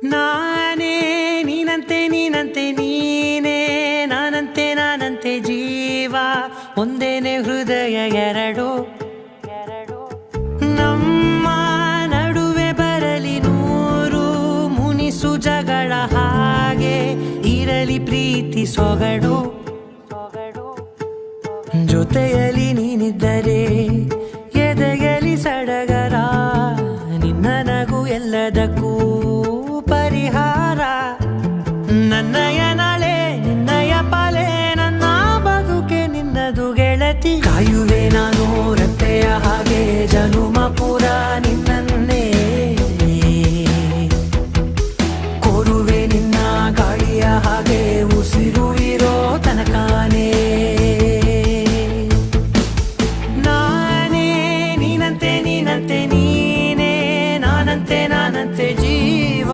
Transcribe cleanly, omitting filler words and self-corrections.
ನಾನೇ ನೀನಂತೆ ನೀನಂತೆ ನೀನೇ ನಾನಂತೆ ನಾನಂತೆ ಜೀವ ಒಂದೇನೆ ಹೃದಯ ಎರಡು ನಮ್ಮ ನಡುವೆ ಬರಲಿ ನೂರು ಮುನಿಸು ಜಗಳ ಹಾಗೆ ಇರಲಿ ಪ್ರೀತಿ ಸೊಗಡು ಜೊತೆಯಲ್ಲಿ ನೀನಿದ್ದರೆ ಎದೆಯಲಿ ಸಡಗರ ನಿನ್ನ ನಗು ಎಲ್ಲದಕ್ಕೂ